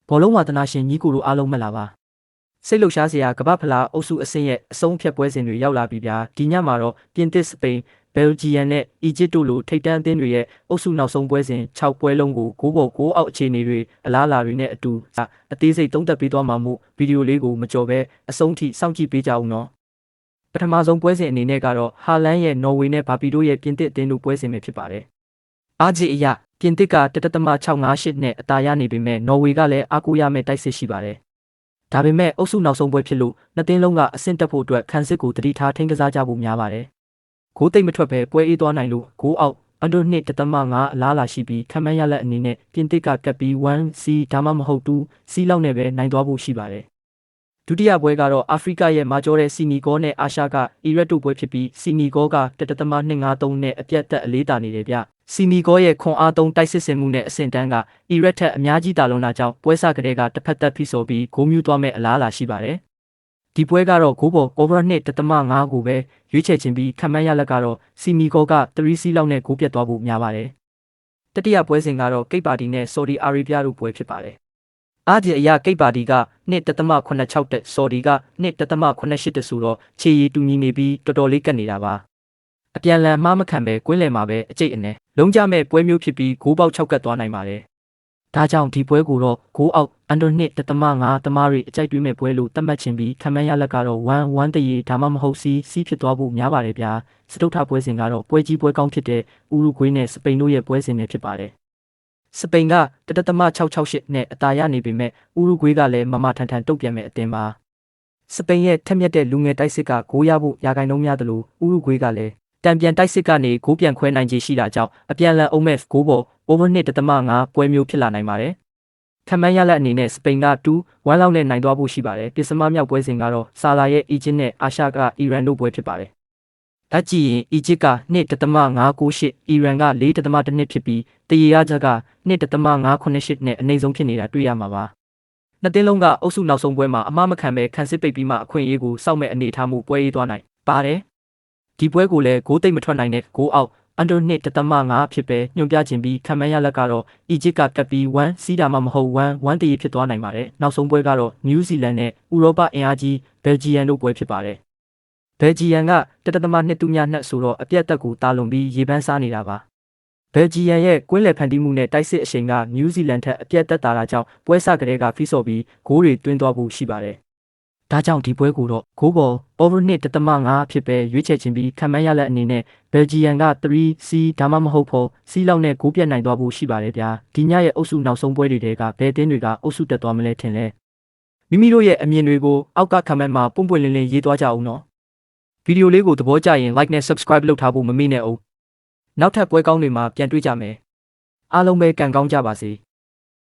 ဘောလုံးဝါသနာရှင်ညီကိုတို့အားလုံးမလားပါစိတ်လှုပ်ရှားစရာကမ္ဘာဖလားအုပ်စုအဆင့်ရဲ့အဆုံးအဖြတ်ပွဲစဉ်တွေရောက်လာပြီဗျာဒီညမှာတော့ပြင်သစ်စပိန်ဘယ်လ်ဂျီယမ်နဲ့အီဂျစ်တို့လိုထိပ်တန်းအသင်းတွေရဲ့အုပ်စုနောက်ဆုံးပွဲစဉ်6ပွဲလုံးကို9ပေါ်9အောက်အခြေအနေတွေအလားအလာတွေနဲ့အတူအသေးစိတ်သုံးသပ်ပေးသွားမှာမို့ဗီဒီယိုလေးကိုမကြော်ပဲအဆုံးထိစောင့်ကြည့်ပေးကြအောင်နော်ပထမဆုံးပွဲစဉ်အနေနဲ့ကတော့ဟာလန်ရဲ့နော်ဝေနဲ့ဘာပီတို့ရဲ့ပြင်သစ်အသင်းတို့ပွဲစဉ်ပဲဖြစ်ပါတယ်အားကြီးအရာပြင်သစ်က1.658နဲ့အသာရနေပေမဲ့နော်ဝေကလည်းအားကိုးရမယ့်တိုက်စစ်ရှိပါတယ်ဒါပေမဲ့အုပ်စုနောက်ဆုံးပွဲဖြစ်လို့နှစ်သင်းလုံးကအဆင့်တက်ဖို့အတွက်ခံစစ်ကိုတတိထားထိန်းကစားကြဖို့များပါတယ်။ဂိုးသိမ့်မထွက်ပဲပွဲအေးသွားနိုင်လို့ဂိုးအောက်အန်ဒို2.5အလားလာရှိပြီးခံမှန်းရလက်အနေနဲ့ပြင်သစ်ကကပ်ပြီး 1C ဒါမှမဟုတ် 2C လောက်နဲ့ပဲနိုင်သွားဖို့ရှိပါတယ်။ဒုတိယပွဲကတော့အာဖရိကရဲ့မာကျော်တဲ့စီနီဂေါနဲ့အာရှကအီရတ်တို့ပွဲဖြစ်ပြီးစီနီဂေါက1.253နဲ့အပြတ်သက်အလေးတာနေတယ်ဗျ။စီနီဂေါရဲ့ခွန်အားသုံးတိုက်စစ်ဆင်မှုနဲ့အဆင့်တန်းကအီရတ်ထက်အများကြီးတာလွန်တာကြောင့်ပွဲစကလေးကတစ်ဖက်သက်ဖိဆိုပြီးဂိုးမြူးသွားမဲ့အလားအလာရှိပါတယ်။ဒီပွဲကတော့ဂိုးပေါ် over 2.5ကိုပဲရွေးချယ်ခြင်းပြီးခံမှန်းရလက်ကတော့စီနီဂေါက3C လောက်နဲ့ဂိုးပြတ်သွားဖို့များပါတယ်။တတိယပွဲစဉ်ကတော့ကိတ်ပါတီနဲ့ဆော်ဒီအာရေဗျတို့ပွဲဖြစ်ပါတယ်။အားကြီးအရာကိတ်ပါတီက2.86တက်ဆော်ဒီက2.88တက်ဆိုတော့ခြေရည်တူညီနေပြီးတော်တော်လေးကတ်နေတာပါအပြန်လန်မှားမခံပဲကွင်းလယ်မှာပဲအကျိတ်အနေလုံးကြမဲ့ပွဲမျိုးဖြစ်ပြီးဂိုးပေါက်6ကတ်သွားနိုင်ပါတယ်ဒါကြောင့်ဒီပွဲကိုတော့ဂိုးအောက်အန်ဒို2.5သမားတွေအကျိတ်တွေးမဲ့ပွဲလို့သတ်မှတ်ခြင်းပြီးခံမှန်းရလက်ကတော့1-1တရေဒါမှမဟုတ် C ဖြစ်သွားဖို့များပါတယ်ဗျာစတုထပွဲစဉ်ကတော့ပွဲကြီးပွဲကောင်းဖြစ်တဲ့ဥရုဂွေးနဲ့စပိန်တို့ရဲ့ပွဲစဉ်တွေဖြစ်ပါတယ်စပိန်က1.668နဲ့အသာရနေပေမဲ့ဥရုဂွေးကလည်းမမထန်ထန်တုတ်ပြန်မဲ့အသင်းပါစပိန်ရဲ့ထက်မြက်တဲ့လူငယ်တိုက်စစ်ကဂိုးရဖို့ရာဂိုင်နှုန်းများတယ်လို့ဥရုဂွေးကလည်းတံပြန်တိုက်စစ်ကနေဂိုးပြန်ခွဲနိုင်ခြေရှိတာကြောင့်အပြန်လန်အုံးမဲ့ဂိုးပေါ် over 2.5ပွဲမျိုးဖြစ်လာနိုင်ပါတယ်။ခံမှန်းရလက်အနေနဲ့စပိန်က2-1လောက်နဲ့နိုင်သွားဖို့ရှိပါတယ်။ပစ္စမမြောက်ပွဲစဉ်ကတော့ဆာလာရဲ့အီဂျစ်နဲ့အာရှကအီရန်တို့ပွဲဖြစ်ပါတယ်။ဒါကြည့်ရင်အီဂျစ်က2.598အီရန်က4.12ဖြစ်ပြီးတရေရချက်က2.598နဲ့အနည်းဆုံးဖြစ်နေတာတွေ့ရမှာပါ။နှစ်သင်းလုံးကအုပ်စုနောက်ဆုံးပွဲမှာအမှားမခံပဲခံစစ်ပိတ်ပြီးမှအခွင့်အရေးကိုစောင့်မဲ့အနေထားမှုပွဲရေးသွားနိုင်ပါတယ်။ဒီပွဲကိုလည်းဂိုးသိမ့်မထွက်နိုင်တဲ့ဂိုးအောက်အန်ဒို2.5ဖြစ်ပဲညွှန်ပြခြင်းပြီးခံမှန်းရလက်ကတော့အီဂျစ်ကကပ်ပြီး1Cဒါမှမဟုတ်1တရေဖြစ်သွားနိုင်ပါတယ်နောက်ဆုံးပွဲကတော့နယူးဇီလန်နဲ့ဥရောပအင်အားကြီးဘယ်လ်ဂျီယမ်တို့ပွဲဖြစ်ပါတယ်ဘယ်လ်ဂျီယမ်က1.2ဆိုတော့အပြတ်သက်ကိုတာလွန်ပြီးရေပန်းစားနေတာပါဘယ်လ်ဂျီယမ်ရဲ့ကွင်းလယ်ဖန်တီးမှုနဲ့တိုက်စစ်အရှိန်ကနယူးဇီလန်ထက်အပြတ်သက်တာကြောင့်ပွဲစကလေးကဖီးဆော်ပြီးဂိုးတွေတွင်းသွားဖို့ရှိပါတယ်ဒါကြောင့်ဒီပွဲကိုတော့ဂိုးပေါ် over 2.5ဖြစ်ပဲရွေးချယ်ခြင်းပြီးခံမှန်းရလက်အနေနဲ့ဘယ်လ်ဂျီယမ်က3Cဒါမှမဟုတ်ဖို့ C လောက်နဲ့ဂိုးပြတ်နိုင်သွားဖို့ရှိပါတယ်ဗျာဒီညရဲ့အုပ်စုနောက်ဆုံးပွဲတွေကဘယ်တင်းတွေကအုပ်စုတက်သွားမလဲထင်လဲမိမိတို့ရဲ့အမြင်တွေကိုအောက်ကခံမှန်းမှာပွန့်ပွန့်လင်းလင်းရေးသွားကြအောင်နော်ဗီဒီယိုလေးကိုသဘောကျရင် like နဲ့ subscribe လုပ်ထားဖို့မမေ့နဲ့အောင်နောက်ထပ်ပွဲကောင်းတွေမှာပြန်တွေ့ကြမယ်အားလုံးပဲကံကောင်းကြပါစေ